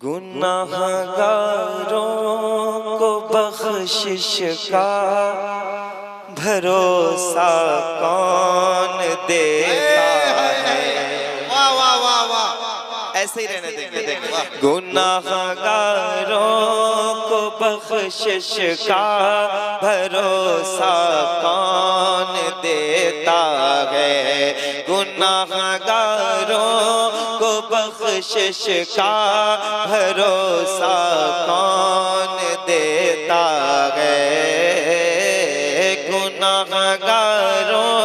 गुनाहगारों को बख्शिश का भरोसा कौन देता है। वाह वाह वाह वाह, ऐसे ही रहने देंगे। गुनाहगारों को बख्शिश का भरोसा कौन देता है। गुनाहगारों को बख्शिश का भरोसा कौन देता है। गुनाहगारों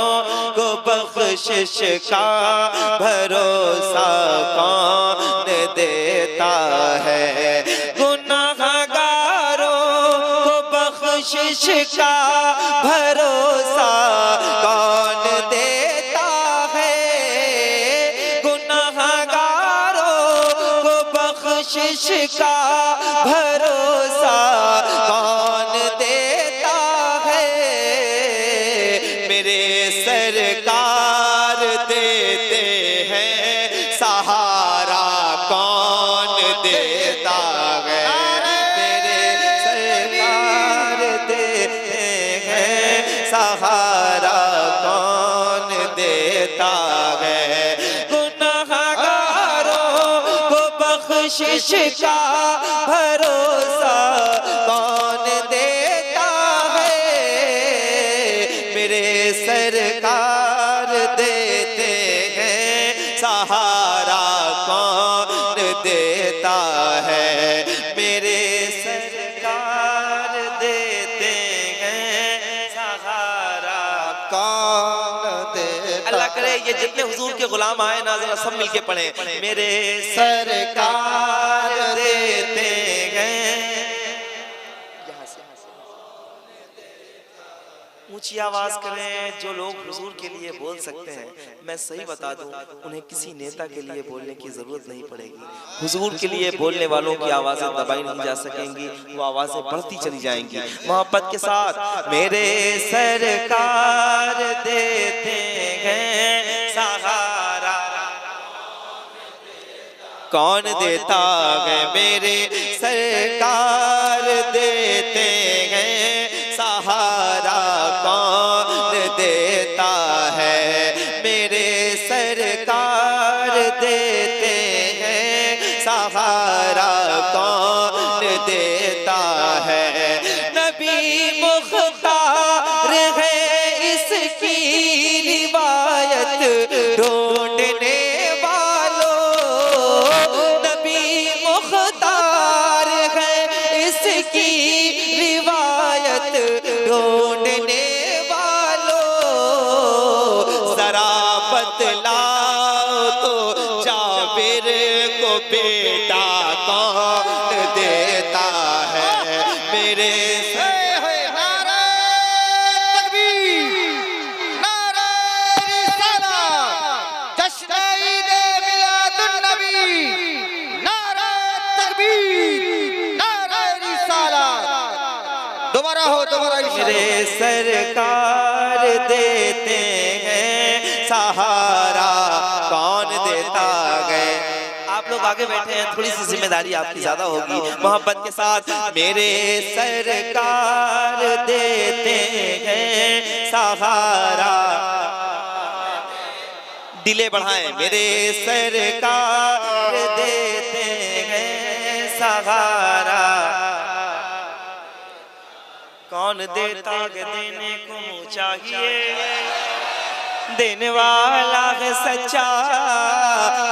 को बख्शिश का भरोसा कौन देता है। गुनाहगारों को बख्शिश का भरोसा कौन देता है। गुनाहगारों को बख्शिश का भरोसा कौन देता है। मेरे सरकार देते हैं सहारा कौन देता है। मेरे सरकार देते हैं सहारा कौन देता है। गुनाहगारों को बख्शिश का भरोसा कौन देता है। मेरे सरकार देते हैं सहारा कौन देता है। मेरे सरकार देते हैं सहारा कौन देता। अल्लाह करे ये जितने हुजूर के गुलाम आए ना जरा सब मिलके पढ़े। मेरे सरकार देते हैं। ऊंची आवाज करें जो लोग हुजूर के लिए बोल सकते हैं। मैं सही बता दूं उन्हें किसी नेता के लिए बोलने की जरूरत नहीं पड़ेगी। हुजूर के लिए बोलने वालों की आवाजें दबाई नहीं जा सकेंगी, वो आवाजें बढ़ती चली जाएंगी मोहब्बत के साथ। मेरे सरकार देते हैं सहारा कौन देता है। मेरे सरकार देते हैं सहारा कौन देता है। मेरे सरकार देते हैं सहारा कौन देता है। नबी मुख्तार है इसकी रिवायत ढूंढने वालों। नबी मुख्तार है इसकी रिवायत ढूंढने वालों। जरा बतलाओ तो जाबिर को बेटा कौन देता है। मेरे नारे तकबीर, नारे रिसालत, जश्न ईद मिलादुन नबी, नारे तकबीर, नारे रिसालत। दोबारा हो, दोबारा। मेरे सरकार देते हैं सहारा कौन देता है। आप लोग आगे बैठे हैं, थोड़ी सी जिम्मेदारी आपकी ज्यादा होगी मोहब्बत के साथ। मेरे सरकार देते हैं सहारा, दिले बढ़ाएं। मेरे सरकार देते हैं सहारा कौन देता है। देने को चाहिए देने वाला है सच्चा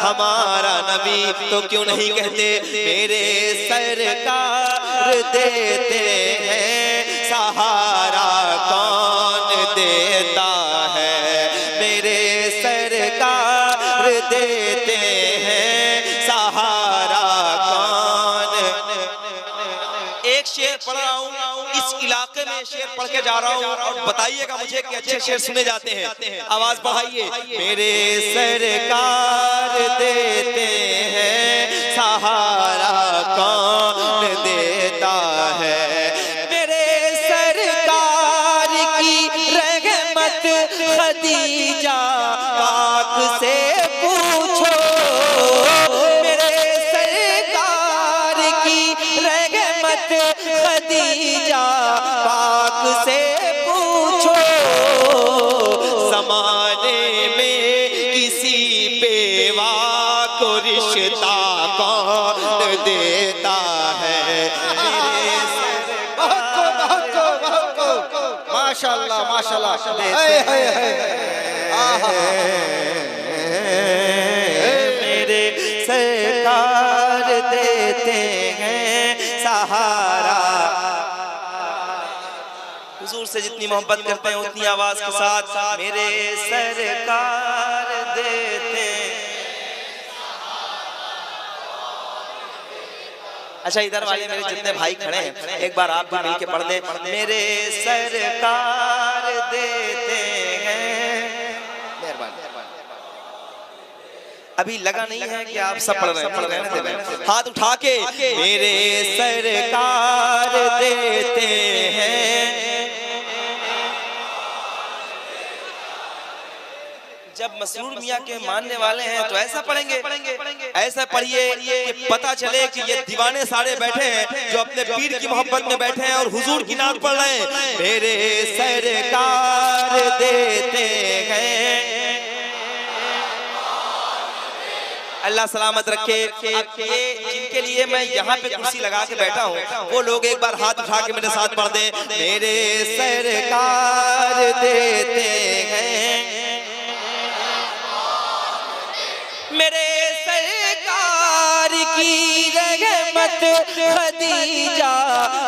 हमारा नबी, तो क्यों नहीं कहते मेरे सरकार देते हैं सहारा कौन देता है। मेरे सरकार देते हैं सहारा कौन। एक शेर पढ़ रहा हूँ, इस इलाके में शेर पढ़ के जा रहा हूँ और बताइएगा मुझे कि अच्छे शेर सुने जाते हैं। आवाज बढ़ाइए। मेरे सरकार देते हैं सहारा कौन देता है। मेरे सरकार की रहमत खदीजा पाक से पूछो। मेरे सरकार रहमत खदीजा पाक से पूछो, ज़माने में किसी बेवा को रिश्ता कौन देता है। माशाल्लाह माशाल्लाह। मेरे सरकार देते हैं सहारा। हुजूर से जितनी मोहब्बत करते हैं उतनी आवाज के साथ मेरे सरकार देते। अच्छा इधर वाले मेरे जितने भाई खड़े हैं एक बार आप भी मिल के पढ़ दे, मेरे सरकार देते हैं। अभी लगा नहीं है कि आप सब पढ़ रहे हैं, हाथ उठा के मेरे सरकार देते हैं। जब मसरूर मियाँ के मानने वाले हैं तो ऐसा पढ़ेंगे, ऐसा पढ़िए कि पता चले कि ये दीवाने सारे बैठे हैं जो अपने पीर की मोहब्बत में बैठे हैं और हुजूर की नात पढ़ रहे हैं। मेरे सरकार देते हैं। अल्लाह सलामत रखे। अब ये जिनके लिए मैं यहाँ पे कुर्सी लगा के बैठा हूँ वो लोग एक बार हाथ उठा के मेरे साथ पढ़ दें, मेरे सरकार देते हैं। मेरे सरकार की रहमत खदीजा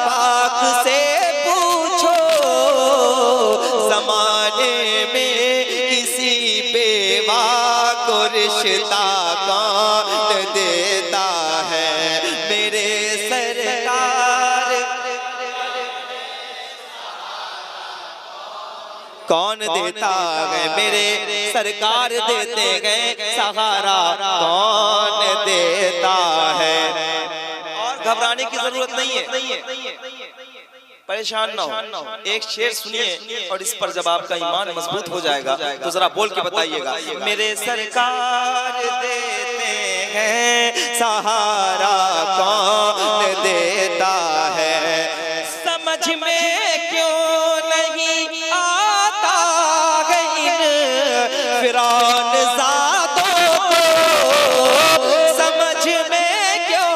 पाक से पूछो, ज़माने में किसी बेवा को रिश्ता कौन देता है। मेरे सरकार कौन देता है, मेरे सरकार देते गए सहारा कौन देता है। और घबराने की जरूरत नहीं है, परेशान ना हो। एक शेर सुनिए और इस पर जब आपका ईमान मजबूत हो जाएगा तो जरा बोल के बताइएगा, मेरे सरकार देते हैं सहारा कौन देता है। समझ में क्यों नहीं आता इन फिरौन ज़ादों को, समझ में क्यों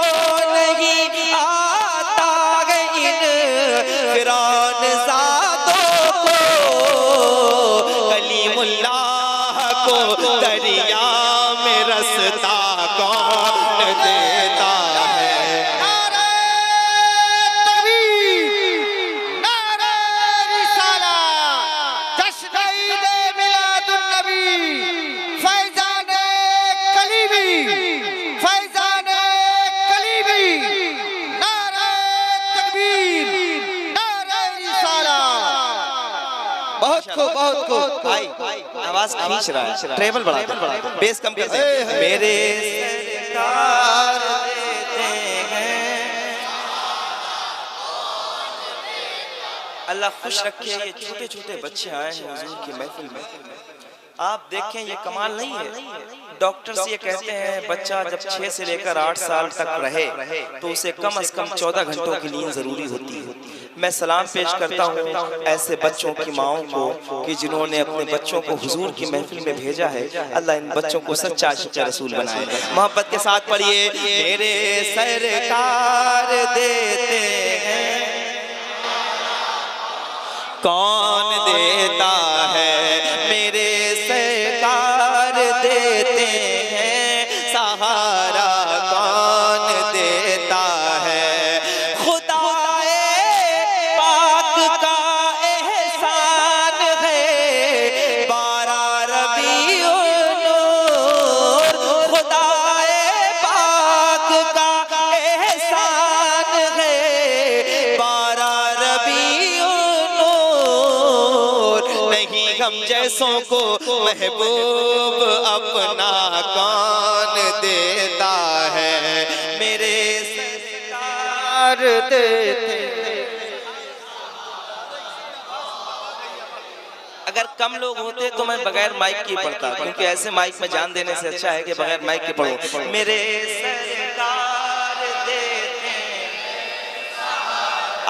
नहीं आता इन फिरौन ज़ादों को। कलीमुल्लाह को दरिया में रस्ता कौन देता है। नारे तकबीर, नारे रिसालत, जश्न ईद मिलादुन नबी, फैज़ान कलीबी, फैज़ान कलीबी। नारे तकबीर, नारे रिसालत। बहुत खूब बहुत खूब। भाई आवाज खींच रहा है, ट्रेबल बढ़ा दे, बेस कम कर दे। मेरे सरकार देते हैं। अल्लाह खुश रखे। ये छोटे छोटे बच्चे आए हैं हुजूर की महफिल में। आप देखें ये कमाल नहीं है। डॉक्टर्स ये कहते हैं बच्चा जब 6 से लेकर 8 साल तक रहे तो उसे कम से कम 14 घंटों की नींद जरूरी होती है। मैं सलाम पेश करता हूँ ऐसे बच्चों की माओं को कि जिन्होंने अपने बच्चों को हुजूर की महफिल में भेजा है। अल्लाह इन बच्चों को सच्चा सच्चा रसूल बनाए। मोहब्बत के साथ पढ़िए, मेरे सरकार देते हैं कौन देता है। मेरे सरकार देते हैं सहारा कौन देता है। खुदाए पाक का एहसान है 12 रबीउल नूर। खुदाए पाक का एहसान है 12 रबीउल नूर। नहीं हम जैसों को महबूब अपना कौन देता है। मेरे सरकार देते। अगर कम लोग होते तो मैं बगैर माइक की पढ़ता, क्योंकि ऐसे माइक में जान देने से अच्छा है कि बगैर माइक के पढ़ो। मेरे सरकार देते हैं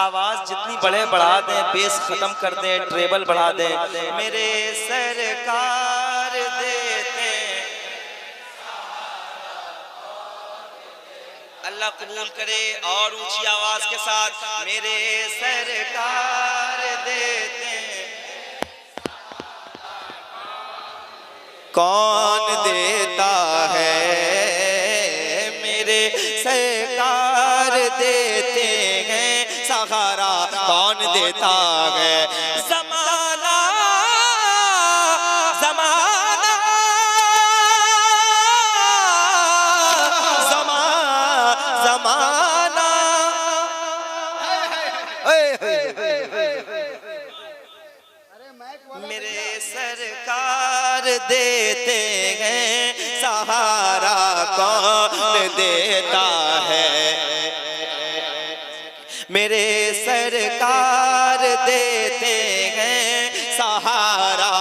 आवाज जितनी बढ़े बढ़ा दें, बेस खत्म कर दें, ट्रेबल बढ़ा दें। मेरे सरकार देते, अल्लाह कबूल करे। और ऊंची आवाज के साथ मेरे सरकार देते, कौन देता है मेरे सरकार देते हैं सहारा, कौन देता है जमाना जमाना जमाना। मेरे सरकार देते हैं सहारा, कौन देता है मेरे सरकार देते हैं सहारा।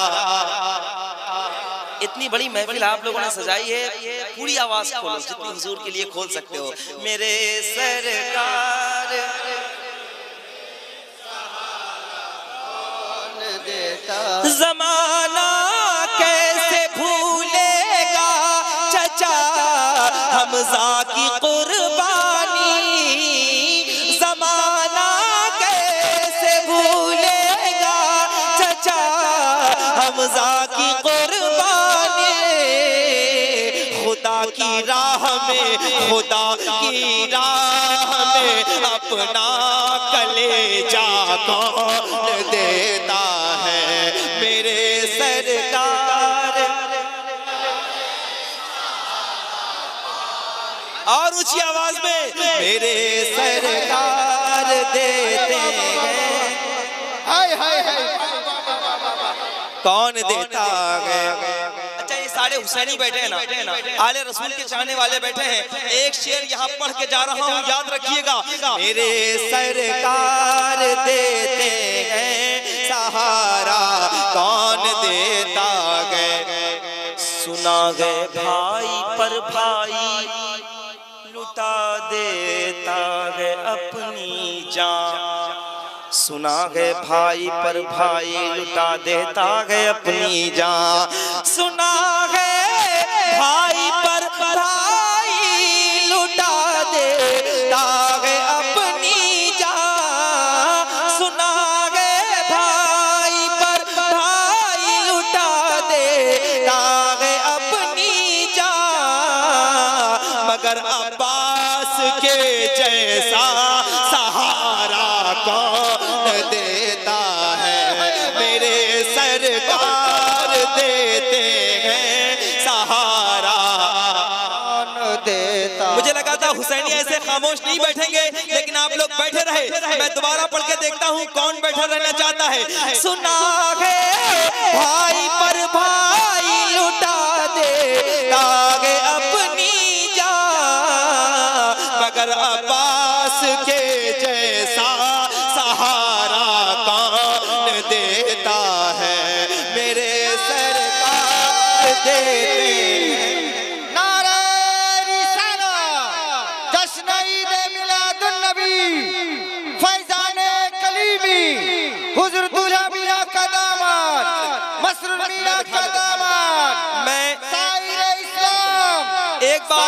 इतनी बड़ी महफिल आप लोगों ने सजाई है, पूरी आवाज खोलो जितनी हुजूर के लिए खोल सकते हो। मेरे सरकार जमाना कैसे भूलेगा चचा हमजा की कुर्बानी, जमाना कैसे भूलेगा चचा हमजा की कुर्बानी। खुदा की राह में, खुदा की राह में अपना कलेजा कौन देता है मेरे सरकार। और ऊंची आवाज में मेरे सरकार देते हैं, हाय हाय हाय कौन देता है। अच्छा, ये सारे हुसैनी बैठे हैं ना, आले रसूल के चाहने वाले बैठे हैं। एक शेर यहाँ पढ़ के जा रहा हूँ, याद रखिएगा। मेरे सरकार देते हैं सहारा, कौन देता है। सुना गए भाई पर भाई लुटा देता है अपनी जान, सुना है भाई पर भाई लुटा देता है अपनी जान, सुना है भाई पर भाई लुटा देता है अपनी जान, सुना है भाई पर भाई लुटा देता है अपनी जान। मगर अब्बास के जैसा सहारा कौन देता है मेरे सरकार देते हैं सहारा, कौन देता। मुझे लगा था हुसैनी ऐसे खामोश नहीं बैठेंगे, लेकिन आप लोग बैठे रहे। मैं दोबारा पढ़ के देखता हूँ कौन बैठा रहना चाहता है। सुना है भाई पर भाई लुटा देता है अपनी जान, मगर अब्बास के जैसा सहारा कौन देता है मेरे सरकार देते हैं। नारे रिसालत, जश्न ईद मिलादुन नबी, फैजाने कलीमी, हुजूर दूल्हा मियां का दामाद, मसरूर मियां का दामाद, मैं साहिर इस्लाम। एक बार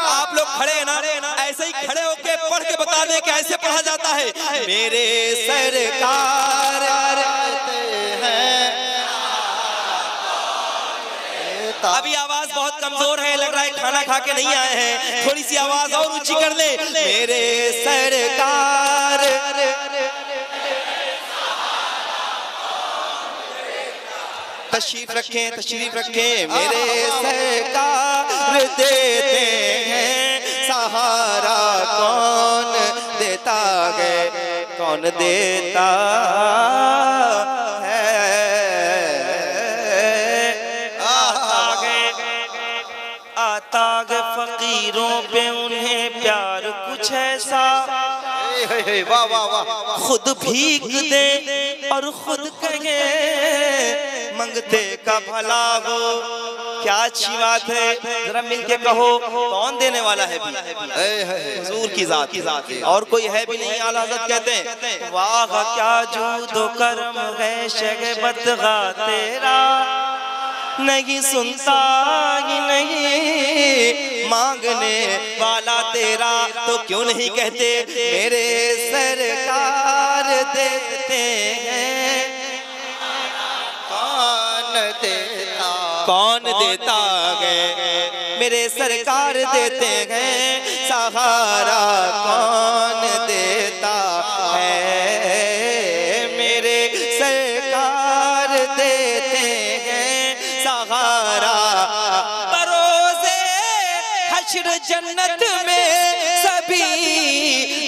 आप लोग खड़े हैं ना, ऐसे ही खड़े होके पढ़ के बता दें कि ऐसे पढ़ा जाता है। मेरे सरकार हैं। अभी आवाज बहुत कमजोर है, लग रहा है खाना खा के नहीं आए हैं, थोड़ी सी आवाज और ऊंची कर ले। मेरे सरकार तशरीफ रखें, तशरीफ रखें। मेरे सरकार देते हैं सहारा, कौन देता है, कौन देता है। आता है फकीरों पे उन्हें प्यार कुछ ऐसा, वाह वाह वाह। खुद भीख दे और खुद कहे मंगते का भला हो। क्या अच्छी बात है, जरा मिलके कहो कौन देने वाला है भी? हुजूर की जात है, और कोई है भी नहीं। आला हज़रत कहते हैं वाह क्या जूदो करम है शगबत गा तेरा, नहीं सुनता ही नहीं मांगने वाला तेरा। तो क्यों नहीं कहते मेरे सरकार देते हैं, कौन देता है? मेरे सरकार देते हैं, सहारा कौन देता है? मेरे सरकार देते हैं सहारा। बरोज़े हश्र जन्नत में सभी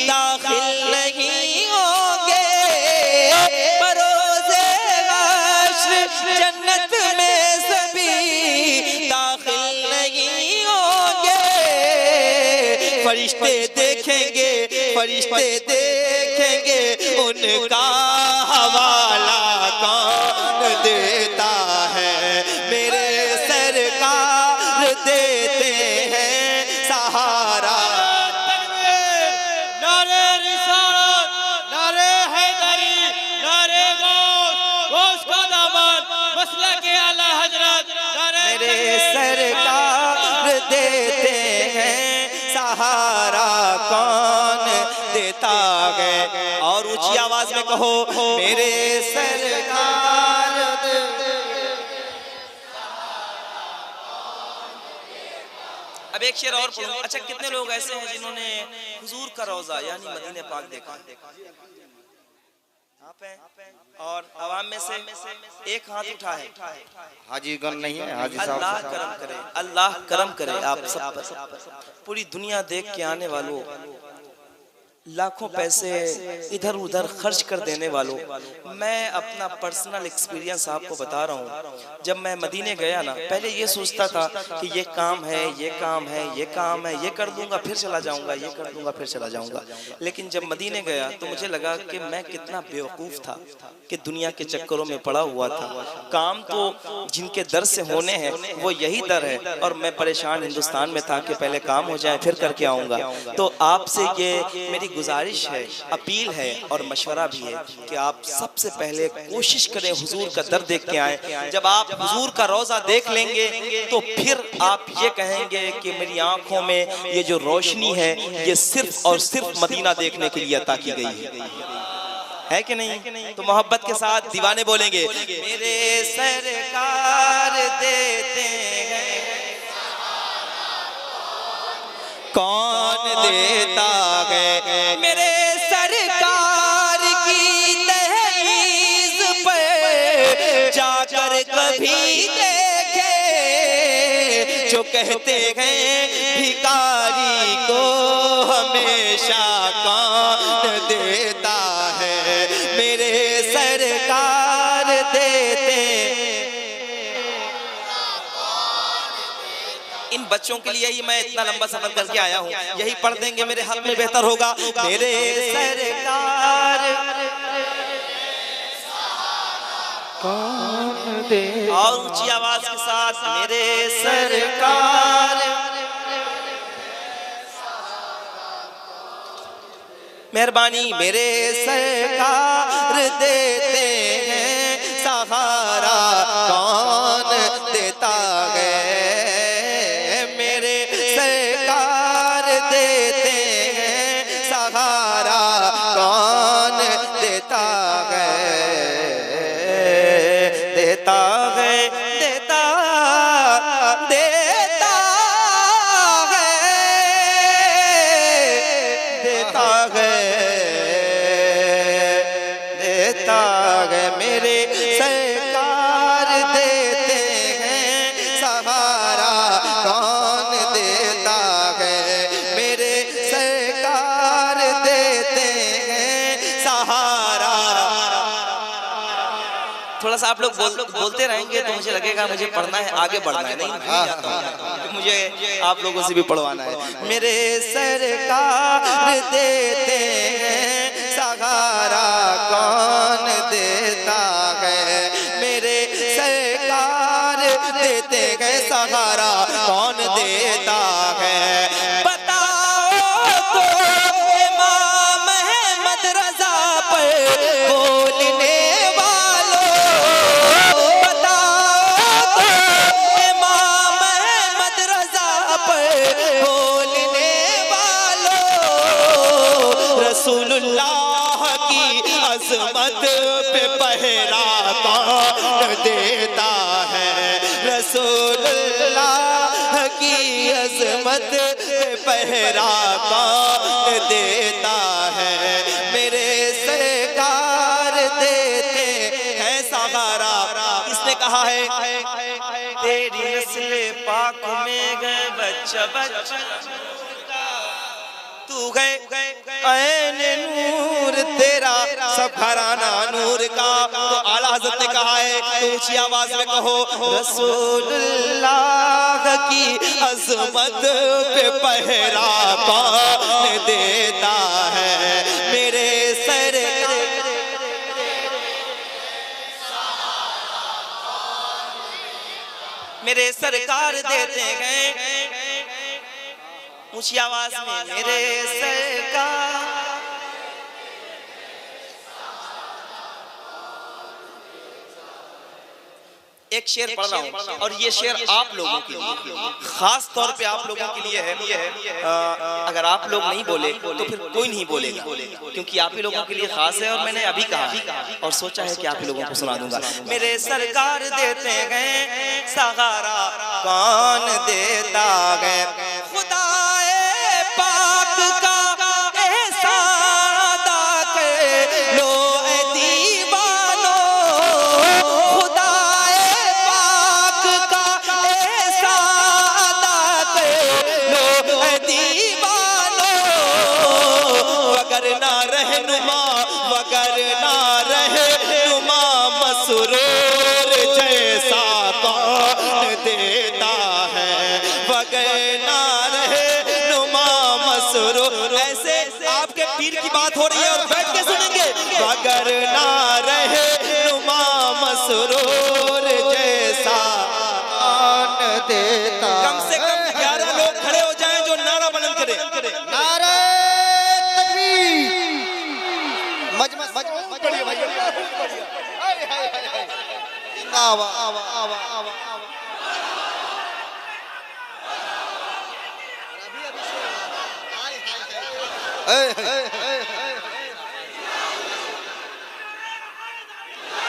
दाखिल नहीं होंगे, बरोज़े हश्र जन्नत में सभी दाखिल नहीं होंगे। फरिश्ते देखेंगे, फरिश्ते देखेंगे उनका हवाला कौन देता है? मेरे सरकार देते हैं सहारा। नारे रिसालत, नारे हैदरी, नारे गौस का दामन, मसलके आला हजरत, नारे मेरे सरकार देते हैं सहारा कौन देता है? और ऊंची आवाज में कहो मेरे सरकार देते। अब एक शेर और पढ़ूं। अच्छा, कितने लोग ऐसे हैं जिन्होंने हुजूर का रोजा यानी मदीने पाक देखा? आप हैं और आवाम में से एक हाथ उठा है। हाजी गण नहीं है, हाजी साहब। अल्लाह करम करे, अल्लाह करम करे आप सब पर। पूरी दुनिया देख के आने वालों, लाखों पैसे इधर उधर खर्च कर देने वालों, मैं अपना पर्सनल एक्सपीरियंस आपको बता रहा हूँ। जब मैं मदीने गया ना, पहले ये सोचता था कि ये काम है, ये काम है, ये काम है, ये कर दूंगा फिर चला जाऊंगा, ये कर दूंगा फिर चला जाऊंगा। लेकिन जब मदीने गया तो मुझे लगा कि मैं कितना बेवकूफ़ था कि दुनिया के चक्करों में पड़ा हुआ था। काम तो जिनके दर से होने हैं वो यही दर है, और मैं परेशान हिंदुस्तान में था कि पहले काम हो जाए फिर करके आऊँगा। तो आपसे ये मेरी गुजारिश है, अपील है और मशवरा भी है कि आप सबसे पहले कोशिश करें हुजूर का दर देख के आए। जब आप हुजूर का रोजा देख लेंगे तो फिर आप ये कहेंगे कि मेरी आंखों में ये जो रोशनी है ये सिर्फ और सिर्फ मदीना देखने के लिए अता की गई है कि नहीं? तो मोहब्बत के साथ दीवाने बोलेंगे मेरे सरकार देते हैं, कौन देता है? मेरे सरकार की दहलीज पर जाकर कभी देखे, जो कहते हैं भिखारी को हमेशा कौन देता है? मेरे सरकार देते। इन बच्चों के लिए ही मैं इतना लंबा सफर करके आया हूँ, यही पढ़ देंगे मेरे हक में बेहतर होगा। मेरे सरकार कौन दे, और ऊंची आवाज के साथ मेरे सरकार। मेहरबानी मेरे सरकार देते हैं सहारा कौन देता है? देते हैं सहारा कौन देता है? देता है, देता देता है, देता है, देता है। मेरे सरकार देते हैं सहारा कौन देता है? मेरे सरकार देते हैं सहारा। थोड़ा सा आप लोग बोलते रहेंगे तो मुझे लगेगा मुझे पढ़ना है, आगे बढ़ना है। नहीं मुझे आप लोगों से भी पढ़वाना है। मेरे सरकार देते हैं सहारा कौन देता है? मेरे सरकार देते हैं सहारा रसूलुल्लाह की अजमत पे पहरा कौन देता है, रसूलुल्लाह की अजमत पे पहरा कौन देता है, मेरे सरकार देते हैं सहारा। किसने कहा है? तेरी नस्ल पाक में गए बच्चा बच्चा, तू गए ऐन नूर तेरा सब घराना नूर का। तो आला हज़रत ने कहा है, तो ऊंची आवाज में कहो, रसूलुल्लाह की अज़मत पे पहरा कौन देता है, मेरे सरकार मेरे सरकार देते हैं ऊंची आवाज में, मेरे सरकार। एक शेर पढ़ रहा हूँ और ये शेर आप लोगों के लिए, खास तौर पे आप लोगों के लिए है। अगर आप लोग नहीं बोले तो फिर कोई नहीं बोलेगा, क्योंकि आप ही लोगों के लिए खास है। और मैंने अभी कहा और सोचा है कि आप ही लोगों को सुना दूंगा। मेरे सरकार देते गए सहारा कौन देता गए, खुदाए पाक का एहसान अदा कर लो ऐ दीवानो, खुदाए पाक का एहसान अदा कर लो ऐ दीवानो, वगरना रहनुमा मसरूर जैसा कौन देता है, वगरना रहनुमा मसरूर। ऐसे आपके पीर की बात हो रही है और बैठ के सुनेंगे, वगरना रहनुमा मसरूर जैसा कौन देता। कम से कम 11 लोग खड़े हो जाएं जो नारा बुलंद करें। नारे तकबीर। मजमा बढ़िया भाई, आवा आवा आवा आवा आवा।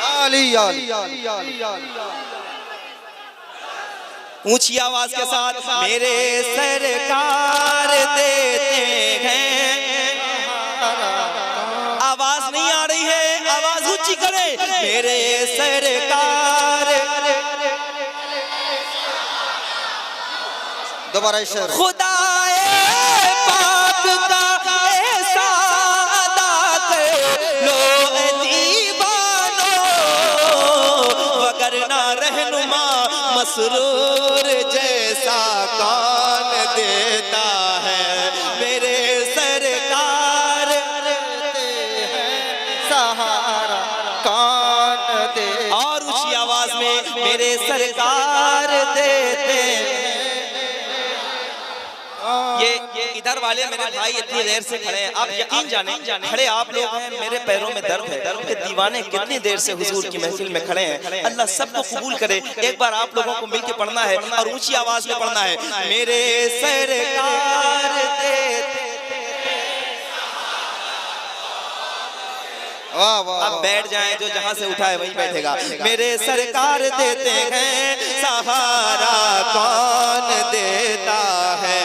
आली आली ऊंची आवाज के साथ, मेरे सरकार देते हैं। आवाज नहीं आ रही है, आवाज ऊंची करे, मेरे सरकार। दोबारा शेर। खुदाए पाक का एहसान अदा कर लो ऐ दीवानो, वगरना रहनुमा मसरूर जैसा कौन देता है, मेरे सरकार देते हैं सहारा कौन दे। और ऊंची आवाज में, मेरे सरकार देते। ये इधर वाले मेरे भाई इतनी देर से खड़े हैं, आप यकीन जाने खड़े आप लोग हैं, मेरे पैरों में दर्द है। दर्द के दीवाने कितनी देर से हुजूर की महफिल में खड़े हैं। अल्लाह सबको कबूल करे। एक बार आप लोगों को मिलके पढ़ना है और ऊंची आवाज में पढ़ना है, मेरे सरकार देते। वाह वाह। अब बैठ जाएं, जो जहां से उठा है वहीं बैठेगा। मेरे सरकार देते हैं सहारा कौन देता है,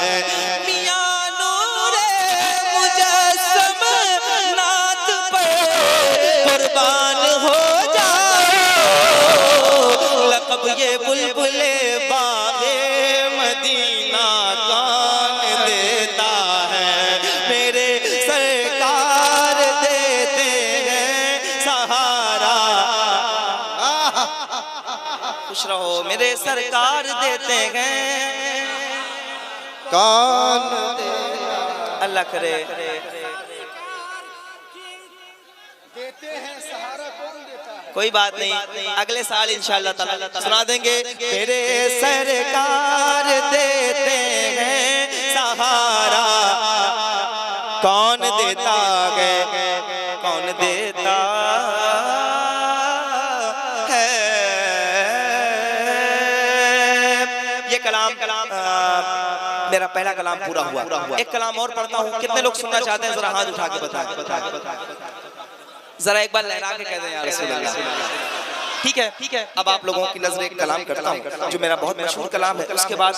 मियां नूरे मुजस्सम नात पर कुर्बान हो जाओ, लक़ब ये बुलबुले बागे मदीना कौन देता है, मेरे सरकार देते हैं सहारा। खुश रहो, मेरे सरकार देते हैं कौन दे। अल्लाह करे। देते हैं सहारा कौन देता है। कोई बात नहीं, अगले साल इंशाअल्लाह ताला सुना देंगे। मेरे सरकार देते हैं सहारा कौन देता है, कौन देता है। ये कलाम मेरा पहला कलाम पूरा हुआ। एक कलाम और पढ़ता हूँ, कितने लोग सुनना चाहते हैं जरा हाथ उठा के बताएं, जरा एक बार लहरा के कह दें या रसूल अल्लाह। ठीक है, अब आप लोगों की नजर एक कलाम करता हूँ जो मेरा बहुत मशहूर कलाम है, उसके बाद